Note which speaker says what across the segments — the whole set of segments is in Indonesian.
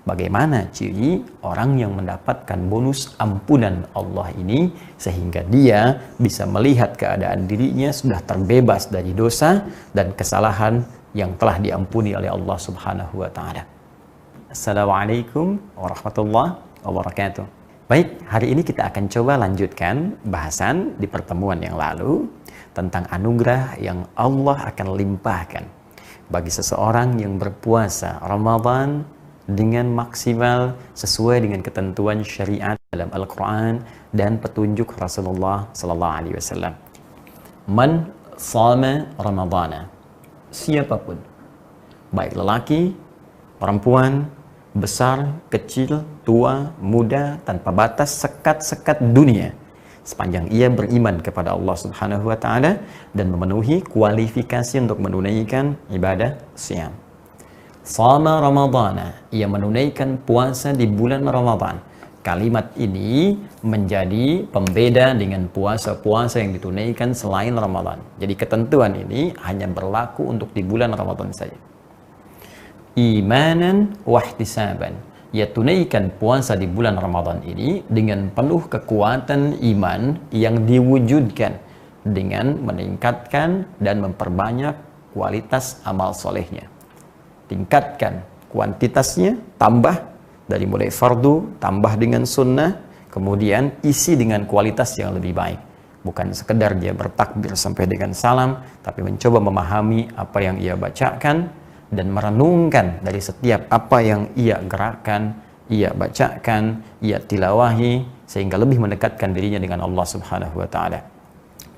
Speaker 1: Bagaimana ciri orang yang mendapatkan bonus ampunan Allah ini sehingga dia bisa melihat keadaan dirinya sudah terbebas dari dosa dan kesalahan yang telah diampuni oleh Allah Subhanahu wa taala. Assalamualaikum warahmatullahi wabarakatuh. Baik, hari ini kita akan coba lanjutkan bahasan di pertemuan yang lalu tentang anugerah yang Allah akan limpahkan bagi seseorang yang berpuasa Ramadan dengan maksimal sesuai dengan ketentuan syariat dalam Al-Quran dan petunjuk Rasulullah Sallallahu Alaihi Wasallam. Man shama Ramadana, siapapun, baik lelaki, perempuan, besar, kecil, tua, muda, tanpa batas, sekat-sekat dunia, sepanjang ia beriman kepada Allah Subhanahu wa taala dan memenuhi kualifikasi untuk menunaikan ibadah siam. Shama Ramadana, ia menunaikan puasa di bulan Ramadan. Kalimat ini menjadi pembeda dengan puasa-puasa yang ditunaikan selain Ramadan. Jadi ketentuan ini hanya berlaku untuk di bulan Ramadan saja. Imanan wahtisaban, ia tunaikan puasa di bulan Ramadan ini dengan penuh kekuatan iman yang diwujudkan dengan meningkatkan dan memperbanyak kualitas amal solehnya. Tingkatkan kuantitasnya, tambah dari mulai fardu, tambah dengan sunnah, kemudian isi dengan kualitas yang lebih baik. Bukan sekedar dia bertakbir sampai dengan salam, tapi mencoba memahami apa yang ia bacakan dan merenungkan dari setiap apa yang ia gerakkan, ia bacakan, ia tilawahi, sehingga lebih mendekatkan dirinya dengan Allah Subhanahu wa taala.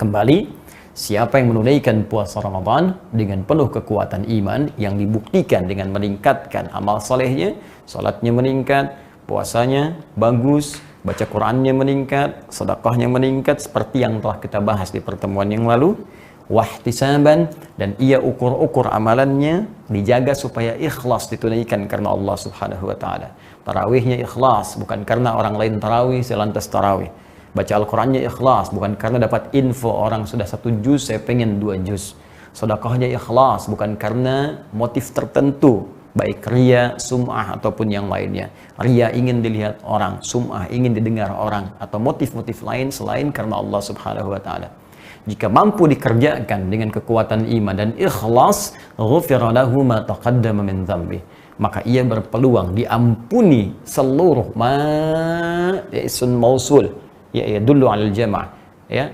Speaker 1: Kembali, siapa yang menunaikan puasa Ramadan dengan penuh kekuatan iman yang dibuktikan dengan meningkatkan amal solehnya, salatnya meningkat, puasanya bagus, baca Qur'annya meningkat, sedekahnya meningkat seperti yang telah kita bahas di pertemuan yang lalu, wahtisaban, dan ia ukur-ukur amalannya dijaga supaya ikhlas ditunaikan karena Allah Subhanahu wa taala. Tarawihnya ikhlas, bukan karena orang lain tarawih saya lantas tarawih. Baca Al-Qurannya ikhlas, bukan karena dapat info orang sudah 1 juz, saya pengen 2 juz. Sedekahnya ikhlas, bukan karena motif tertentu, baik ria, sum'ah, ataupun yang lainnya. Ria ingin dilihat orang, sum'ah ingin didengar orang, atau motif-motif lain selain karena Allah Subhanahu wa ta'ala. Jika mampu dikerjakan dengan kekuatan iman dan ikhlas, ghufira lahu ma taqaddama min dhanbi, maka ia berpeluang diampuni seluruh isun mausul, ya dulu al jama', ya,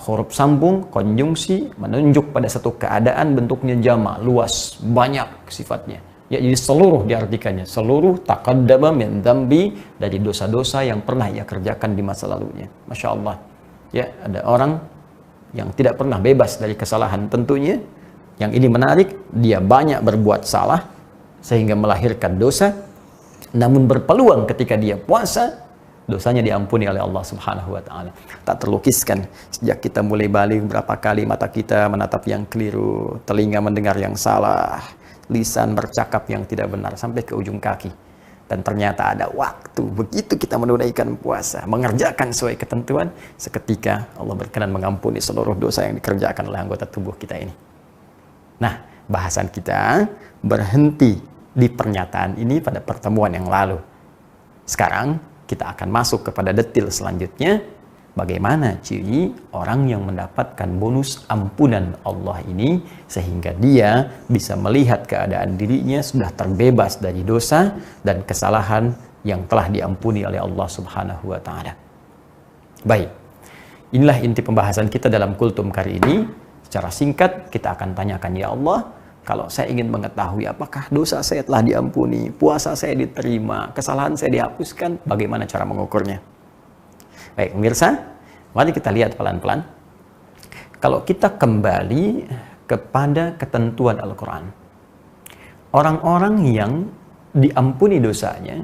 Speaker 1: huruf sambung konjungsi menunjuk pada satu keadaan bentuknya jama', luas, banyak sifatnya, ya, jadi seluruh diartikannya, seluruh taqaddama min dzambi, dari dosa-dosa yang pernah ia kerjakan di masa lalunya. Masya Allah, ya, ada orang yang tidak pernah bebas dari kesalahan tentunya. Yang ini menarik, dia banyak berbuat salah sehingga melahirkan dosa, namun berpeluang ketika dia puasa, dosanya diampuni oleh Allah Subhanahu wa ta'ala. Tak terlukiskan sejak kita mulai balik berapa kali mata kita menatap yang keliru, telinga mendengar yang salah, lisan bercakap yang tidak benar, sampai ke ujung kaki. Dan ternyata ada waktu, begitu kita menunaikan puasa, mengerjakan sesuai ketentuan, seketika Allah berkenan mengampuni seluruh dosa yang dikerjakan oleh anggota tubuh kita ini. Nah, bahasan kita berhenti di pernyataan ini pada pertemuan yang lalu. Sekarang kita akan masuk kepada detail selanjutnya, bagaimana ciri orang yang mendapatkan bonus ampunan Allah ini sehingga dia bisa melihat keadaan dirinya sudah terbebas dari dosa dan kesalahan yang telah diampuni oleh Allah Subhanahu wa taala. Baik, inilah inti pembahasan kita dalam kultum kali ini. Secara singkat kita akan tanyakan, ya Allah, kalau saya ingin mengetahui apakah dosa saya telah diampuni, puasa saya diterima, kesalahan saya dihapuskan, bagaimana cara mengukurnya? Baik, pemirsa, mari kita lihat pelan-pelan. Kalau kita kembali kepada ketentuan Al-Quran, orang-orang yang diampuni dosanya,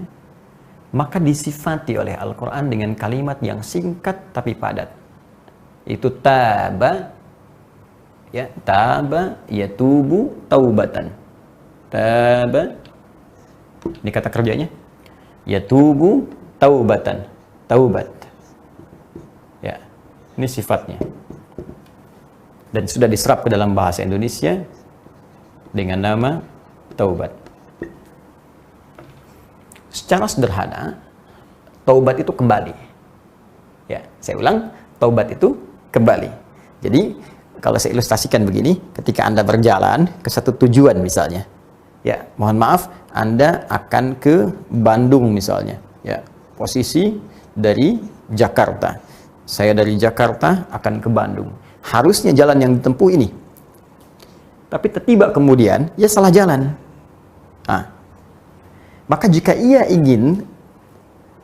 Speaker 1: maka disifati oleh Al-Quran dengan kalimat yang singkat tapi padat. Itu taba, ya, taba yatubu taubatan. Taba, ini kata kerjanya, yatubu taubatan, taubat, ya, ini sifatnya, dan sudah diserap ke dalam bahasa Indonesia dengan nama taubat. secara sederhana, taubat itu kembali. Ya, saya ulang, taubat itu kembali. Jadi, kalau saya ilustrasikan begini, ketika Anda berjalan ke satu tujuan misalnya, ya, mohon maaf, Anda akan ke Bandung misalnya, ya, posisi dari Jakarta. Saya dari Jakarta akan ke Bandung. Harusnya jalan yang ditempuh ini. Tapi tiba kemudian, ya salah jalan. Nah, maka jika ia ingin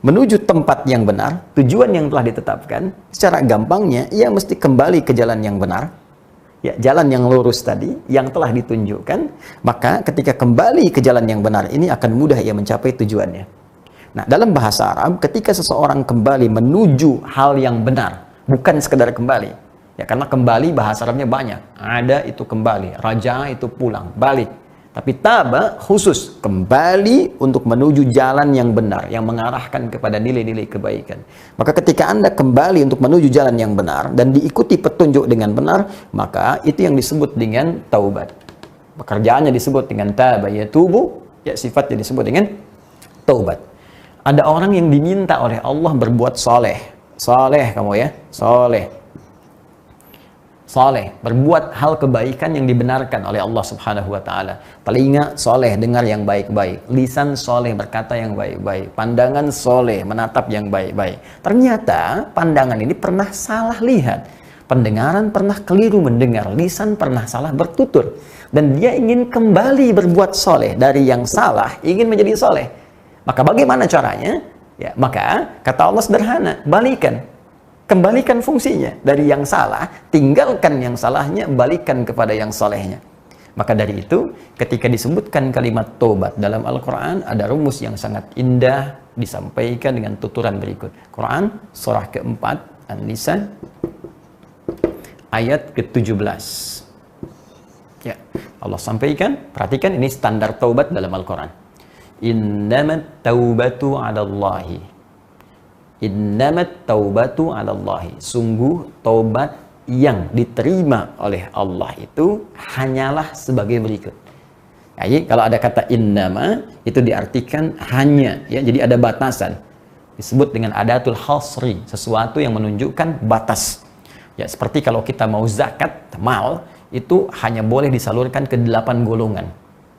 Speaker 1: menuju tempat yang benar, tujuan yang telah ditetapkan, secara gampangnya, ia mesti kembali ke jalan yang benar. Ya, jalan yang lurus tadi, yang telah ditunjukkan, maka ketika kembali ke jalan yang benar ini akan mudah ia mencapai tujuannya. Nah, dalam bahasa Arab, ketika seseorang kembali menuju hal yang benar, bukan sekedar kembali. Ya, karena kembali bahasa Arabnya banyak. Ada itu kembali, raja itu pulang, balik. Tapi taba khusus kembali untuk menuju jalan yang benar, yang mengarahkan kepada nilai-nilai kebaikan. Maka ketika Anda kembali untuk menuju jalan yang benar dan diikuti petunjuk dengan benar, maka itu yang disebut dengan taubat. Pekerjaannya disebut dengan taba, yatubu, ya sifatnya disebut dengan taubat. Ada orang yang diminta oleh Allah berbuat soleh. Soleh kamu ya, soleh. Soleh, berbuat hal kebaikan yang dibenarkan oleh Allah Subhanahu wa Ta'ala. Telinga soleh, dengar yang baik-baik. Lisan soleh, berkata yang baik-baik. Pandangan soleh, menatap yang baik-baik. Ternyata pandangan ini pernah salah lihat. Pendengaran pernah keliru mendengar. Lisan pernah salah bertutur. Dan dia ingin kembali berbuat soleh. Dari yang salah, ingin menjadi soleh. Maka bagaimana caranya? Ya, maka kata Allah sederhana, balikan. Kembalikan fungsinya dari yang salah, tinggalkan yang salahnya, balikan kepada yang solehnya. Maka dari itu, ketika disebutkan kalimat tobat dalam Al-Quran, ada rumus yang sangat indah disampaikan dengan tuturan berikut. Quran, surah keempat, An-Nisa, ayat ke-17. Ya, Allah sampaikan, perhatikan ini standar taubat dalam Al-Quran. Innamat taubatu 'alallahi. Innamat taubatu 'alallahi. Sungguh taubat yang diterima oleh Allah itu hanyalah sebagai berikut. Jadi kalau ada kata innama itu diartikan hanya, ya. Jadi ada batasan. Disebut dengan adatul hasri, sesuatu yang menunjukkan batas. Ya, seperti kalau kita mau zakat mal itu hanya boleh disalurkan ke 8 golongan.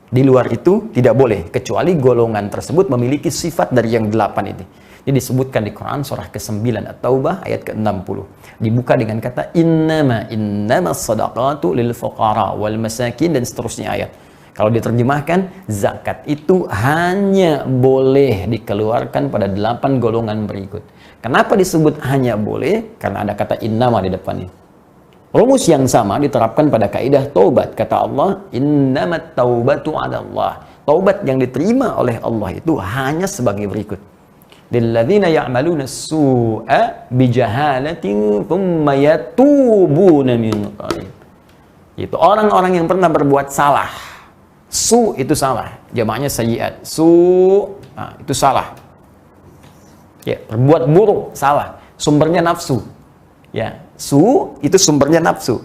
Speaker 1: Di luar itu tidak boleh kecuali golongan tersebut memiliki sifat dari yang 8 ini. Ini disebutkan di Quran surah ke-9 At-Taubah ayat ke-60. Dibuka dengan kata innamas sadaqatu lil fuqara wal masakin dan seterusnya ayat. Kalau diterjemahkan, zakat itu hanya boleh dikeluarkan pada 8 golongan berikut. Kenapa disebut hanya boleh? Karena ada kata innama di depannya. Rumus yang sama diterapkan pada kaidah taubat. Kata Allah, innamat taubatu 'ala Allah. Taubat yang diterima oleh Allah itu hanya sebagai berikut. Lilladzina ya'maluna as-su'a bijahalatin thumma yatubuna min qarib. Itu orang-orang yang pernah berbuat salah. Su itu salah, jamaknya sayyi'at. Su itu salah. Ya, berbuat buruk, salah. Sumbernya nafsu. Ya, su itu sumbernya nafsu.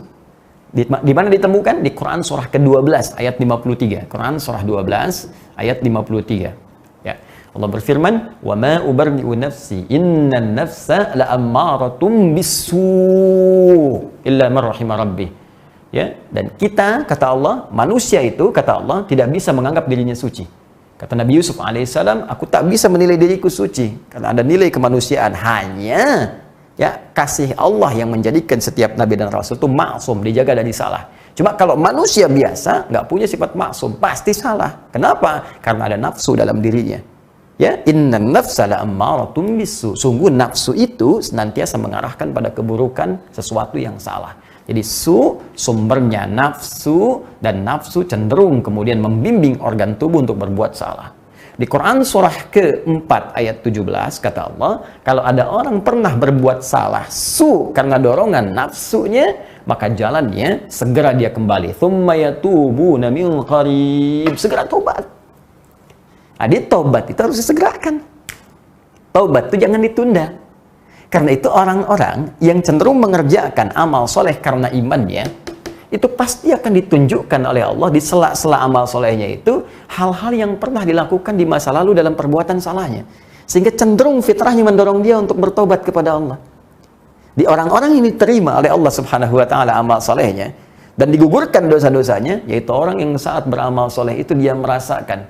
Speaker 1: Di mana ditemukan? Di Quran surah ke-12 ayat 53. Quran surah 12 ayat 53. Ya. Allah berfirman, "Wa ma ubarri'u nafsi, innan nafsa la'ammaratun bis-su' illa man rahima rabbi." Ya, dan kita, kata Allah, manusia itu, kata Allah, tidak bisa menganggap dirinya suci. Kata Nabi Yusuf alaihissalam, aku tak bisa menilai diriku suci karena ada nilai kemanusiaan. Hanya ya kasih Allah yang menjadikan setiap nabi dan rasul itu maksum, dijaga dari salah. Cuma kalau manusia biasa nggak punya sifat maksum, pasti salah. Kenapa? Karena ada nafsu dalam dirinya. Ya, innan nafsa la'ammaratun bis-su. Sungguh nafsu itu senantiasa mengarahkan pada keburukan, sesuatu yang salah. Jadi su sumbernya nafsu, dan nafsu cenderung kemudian membimbing organ tubuh untuk berbuat salah. Di Quran surah ke-4 ayat 17 kata Allah, kalau ada orang pernah berbuat salah su karena dorongan nafsunya, maka jalannya segera dia kembali. Tsumma yatubuna min qarib. Segera tobat. Jadi taubat itu harus disegerakan. Taubat itu jangan ditunda. Karena itu orang-orang yang cenderung mengerjakan amal soleh karena imannya, itu pasti akan ditunjukkan oleh Allah di sela-sela amal solehnya itu hal-hal yang pernah dilakukan di masa lalu dalam perbuatan salahnya, sehingga cenderung fitrahnya mendorong dia untuk bertobat kepada Allah. Di orang-orang yang diterima oleh Allah Subhanahu wa taala amal solehnya dan digugurkan dosa-dosanya, yaitu orang yang saat beramal soleh itu dia merasakan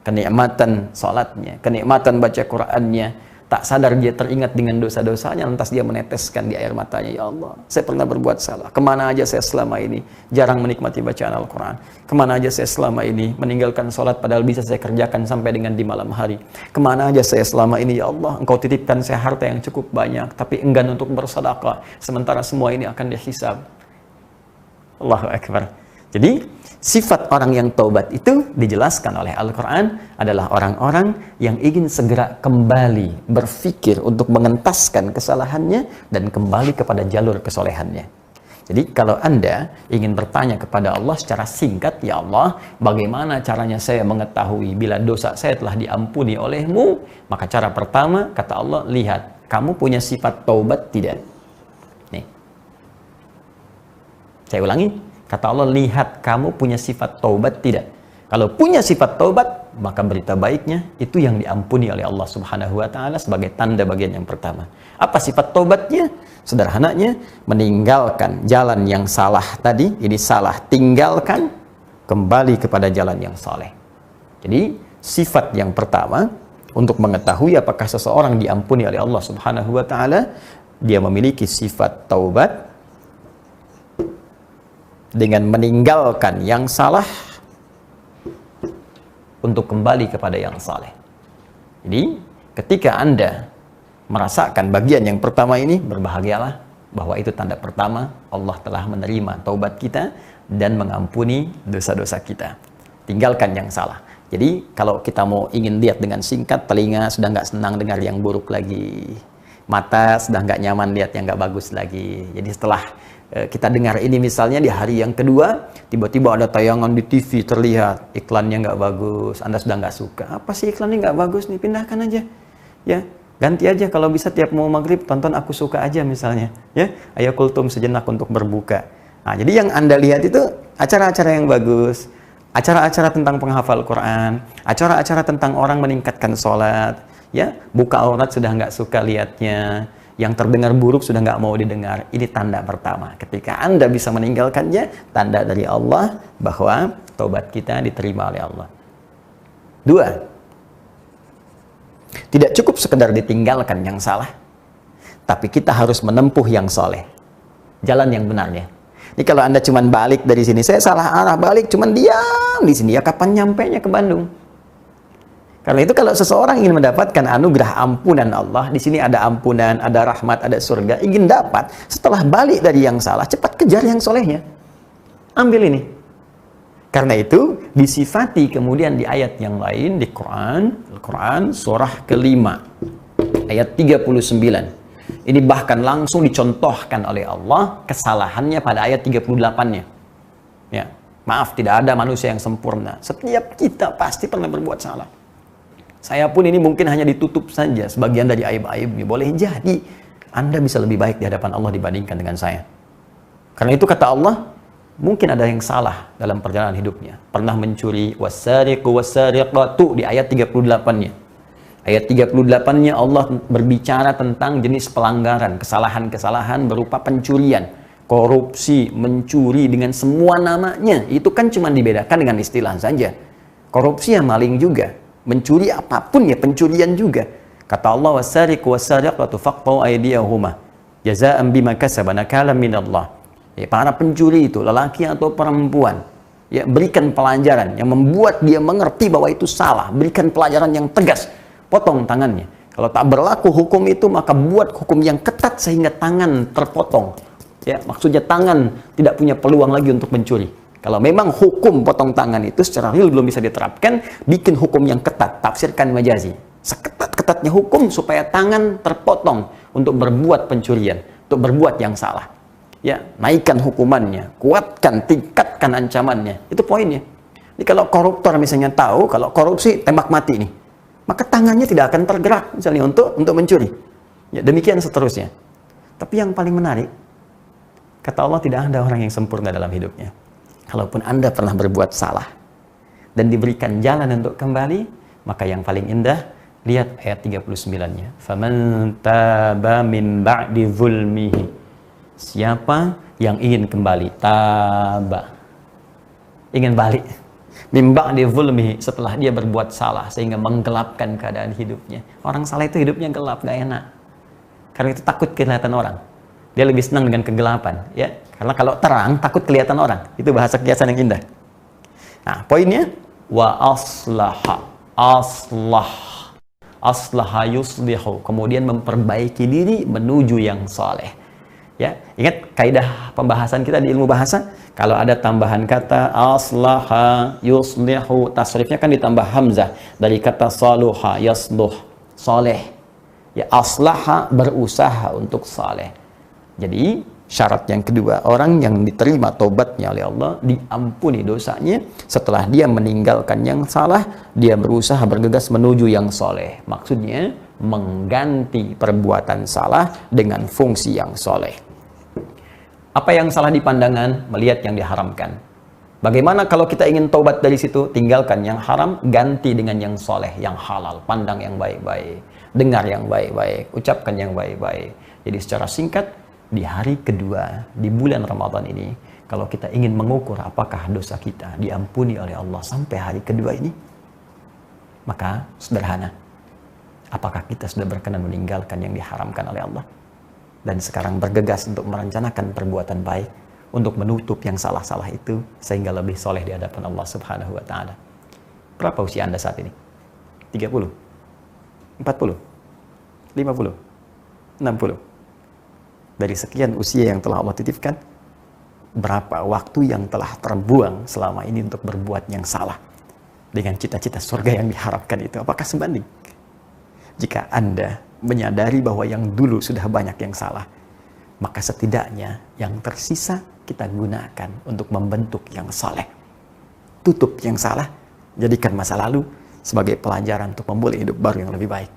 Speaker 1: kenikmatan salatnya, kenikmatan baca Qur'annya, tak sadar dia teringat dengan dosa-dosanya, lantas dia meneteskan di air matanya, ya Allah, saya pernah berbuat salah, kemana aja saya selama ini jarang menikmati bacaan Al-Quran, kemana aja saya selama ini meninggalkan sholat padahal bisa saya kerjakan sampai dengan di malam hari, kemana aja saya selama ini, ya Allah, engkau titipkan saya harta yang cukup banyak tapi enggan untuk bersedekah, sementara semua ini akan dihisab. Allahu Akbar. Jadi sifat orang yang taubat itu dijelaskan oleh Al-Quran adalah orang-orang yang ingin segera kembali berpikir untuk mengentaskan kesalahannya dan kembali kepada jalur kesolehannya. Jadi kalau Anda ingin bertanya kepada Allah secara singkat, ya Allah, bagaimana caranya saya mengetahui bila dosa saya telah diampuni olehmu? Maka cara pertama, kata Allah, lihat, kamu punya sifat taubat tidak? Nih, saya ulangi. Kata Allah, lihat kamu punya sifat taubat tidak? Kalau punya sifat taubat, maka berita baiknya itu yang diampuni oleh Allah Subhanahu wa taala sebagai tanda bagian yang pertama. Apa sifat taubatnya? Sederhananya, meninggalkan jalan yang salah tadi, ini salah, tinggalkan, kembali kepada jalan yang saleh. Jadi, sifat yang pertama untuk mengetahui apakah seseorang diampuni oleh Allah Subhanahu wa taala, dia memiliki sifat taubat dengan meninggalkan yang salah untuk kembali kepada yang saleh. Jadi, ketika Anda merasakan bagian yang pertama ini, berbahagialah bahwa itu tanda pertama Allah telah menerima taubat kita dan mengampuni dosa-dosa kita. Tinggalkan yang salah. Jadi, kalau kita mau ingin lihat dengan singkat, telinga sudah nggak senang dengar yang buruk lagi, mata sudah nggak nyaman lihat yang nggak bagus lagi. Jadi setelah kita dengar ini misalnya di hari yang kedua, tiba-tiba ada tayangan di TV terlihat iklannya nggak bagus, Anda sudah nggak suka. Apa sih iklannya nggak bagus nih? Pindahkan aja, ya. Ganti aja, kalau bisa tiap mau maghrib tonton Aku Suka aja misalnya, ya. Ayo kultum sejenak untuk berbuka. Nah, jadi yang Anda lihat itu acara-acara yang bagus, acara-acara tentang penghafal Quran, acara-acara tentang orang meningkatkan sholat, ya. Buka aurat sudah nggak suka lihatnya. Yang terdengar buruk sudah nggak mau didengar. Ini tanda pertama. Ketika Anda bisa meninggalkannya, tanda dari Allah bahwa taubat kita diterima oleh Allah. 2. Tidak cukup sekedar ditinggalkan yang salah, tapi kita harus menempuh yang soleh. Jalan yang benarnya. Ini kalau Anda cuman balik dari sini, saya salah arah balik, cuman diam di sini, ya kapan nyampenya ke Bandung? Karena itu kalau seseorang ingin mendapatkan anugerah ampunan Allah, di sini ada ampunan, ada rahmat, ada surga, ingin dapat, setelah balik dari yang salah, cepat kejar yang solehnya. Ambil ini. Karena itu, disifati kemudian di ayat yang lain, di Quran, Al-Quran, surah ke-5, ayat 39. Ini bahkan langsung dicontohkan oleh Allah, kesalahannya pada ayat 38-nya. Ya, maaf, tidak ada manusia yang sempurna. Setiap kita pasti pernah berbuat salah. Saya pun ini mungkin hanya ditutup saja sebagian dari aib-aibnya. Boleh jadi Anda bisa lebih baik di hadapan Allah dibandingkan dengan saya. Karena itu kata Allah, mungkin ada yang salah dalam perjalanan hidupnya. Pernah mencuri, wasariqu wasariqatu di ayat 38-nya. Ayat 38-nya Allah berbicara tentang jenis pelanggaran, kesalahan-kesalahan berupa pencurian, korupsi, mencuri dengan semua namanya. Itu kan cuma dibedakan dengan istilah saja. Korupsi ya maling juga. Mencuri apapun ya pencurian juga. Kata Allah, wasariqu wasariqatu faqta'u aydiyahuma jazaa'an bima kasaba nakalan minallah. Ya, para pencuri itu lelaki atau perempuan, ya, berikan pelajaran yang membuat dia mengerti bahwa itu salah, berikan pelajaran yang tegas, potong tangannya. Kalau tak berlaku hukum itu, maka buat hukum yang ketat sehingga tangan terpotong. Ya, maksudnya tangan tidak punya peluang lagi untuk mencuri. Kalau memang hukum potong tangan itu secara real belum bisa diterapkan, bikin hukum yang ketat, tafsirkan majazi. Seketat-ketatnya hukum supaya tangan terpotong untuk berbuat pencurian, untuk berbuat yang salah. Ya, naikkan hukumannya, kuatkan, tingkatkan ancamannya. Itu poinnya. Jadi kalau koruptor misalnya tahu kalau korupsi tembak mati nih, maka tangannya tidak akan tergerak misalnya untuk mencuri. Ya, demikian seterusnya. Tapi yang paling menarik, Kata Allah, tidak ada orang yang sempurna dalam hidupnya. Kalaupun Anda pernah berbuat salah dan diberikan jalan untuk kembali, maka yang paling indah, lihat ayat 39-nya. Faman taba min ba'di zulmihi. Siapa yang ingin kembali, taba, ingin balik, min ba'di zulmihi, setelah dia berbuat salah sehingga menggelapkan keadaan hidupnya. Orang salah itu hidupnya gelap, gak enak. Karena itu takut kelihatan orang. Dia lebih senang dengan kegelapan, ya. Karena kalau terang takut kelihatan orang. Itu bahasa kiasan yang indah. Nah, poinnya wa aslaha, aslaha yuslihu, kemudian memperbaiki diri menuju yang soleh. Ya, ingat kaidah pembahasan kita di ilmu bahasa, kalau ada tambahan kata aslaha yuslihu, tasrifnya kan ditambah hamzah dari kata saluha yasluh, soleh. Ya, aslaha, berusaha untuk soleh. Jadi syarat yang kedua, orang yang diterima tobatnya oleh Allah, diampuni dosanya, setelah dia meninggalkan yang salah, dia berusaha bergegas menuju yang soleh. Maksudnya mengganti perbuatan salah dengan fungsi yang soleh. Apa yang salah di pandangan? Melihat yang diharamkan. Bagaimana kalau kita ingin tobat dari situ? Tinggalkan yang haram, ganti dengan yang soleh, yang halal. Pandang yang baik-baik, dengar yang baik-baik, ucapkan yang baik-baik. Jadi secara singkat, di hari kedua, di bulan Ramadan ini, kalau kita ingin mengukur apakah dosa kita diampuni oleh Allah sampai hari kedua ini, maka sederhana. Apakah kita sudah berkenan meninggalkan yang diharamkan oleh Allah? Dan sekarang bergegas untuk merencanakan perbuatan baik, untuk menutup yang salah-salah itu, sehingga lebih soleh di hadapan Allah Subhanahu wa Ta'ala. Berapa usia Anda saat ini? 30? 40? 50? 60? Dari sekian usia yang telah Allah titipkan, berapa waktu yang telah terbuang selama ini untuk berbuat yang salah dengan cita-cita surga yang diharapkan itu? Apakah sebanding? Jika Anda menyadari bahwa yang dulu sudah banyak yang salah, maka setidaknya yang tersisa kita gunakan untuk membentuk yang saleh. Tutup yang salah, jadikan masa lalu sebagai pelajaran untuk memulai hidup baru yang lebih baik.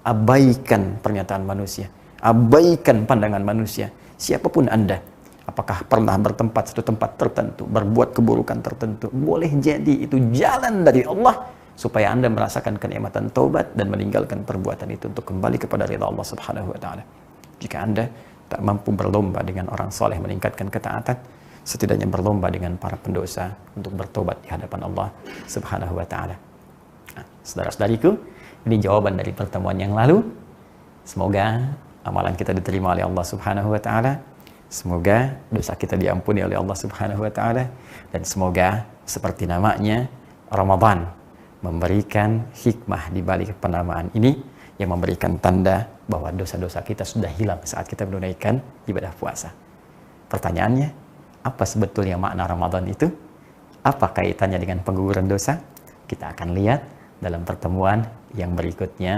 Speaker 1: Abaikan pernyataan manusia, abaikan pandangan manusia. Siapapun Anda, apakah pernah bertempat satu tempat tertentu, berbuat keburukan tertentu, boleh jadi itu jalan dari Allah supaya Anda merasakan kenikmatan taubat dan meninggalkan perbuatan itu untuk kembali kepada ridha Allah Subhanahu wa Ta'ala. Jika Anda tak mampu berlomba dengan orang soleh meningkatkan ketaatan, setidaknya berlomba dengan para pendosa untuk bertobat di hadapan Allah Subhanahu wa Ta'ala. Nah, saudara-saudariku, ini jawaban dari pertemuan yang lalu. Semoga amalan kita diterima oleh Allah Subhanahu wa Ta'ala. Semoga dosa kita diampuni oleh Allah Subhanahu wa Ta'ala. Dan semoga seperti namanya, Ramadan memberikan hikmah di balik penamaan ini, yang memberikan tanda bahwa dosa-dosa kita sudah hilang saat kita menunaikan ibadah puasa. Pertanyaannya, apa sebetulnya makna Ramadan itu? Apa kaitannya dengan pengguguran dosa? Kita akan lihat dalam pertemuan yang berikutnya.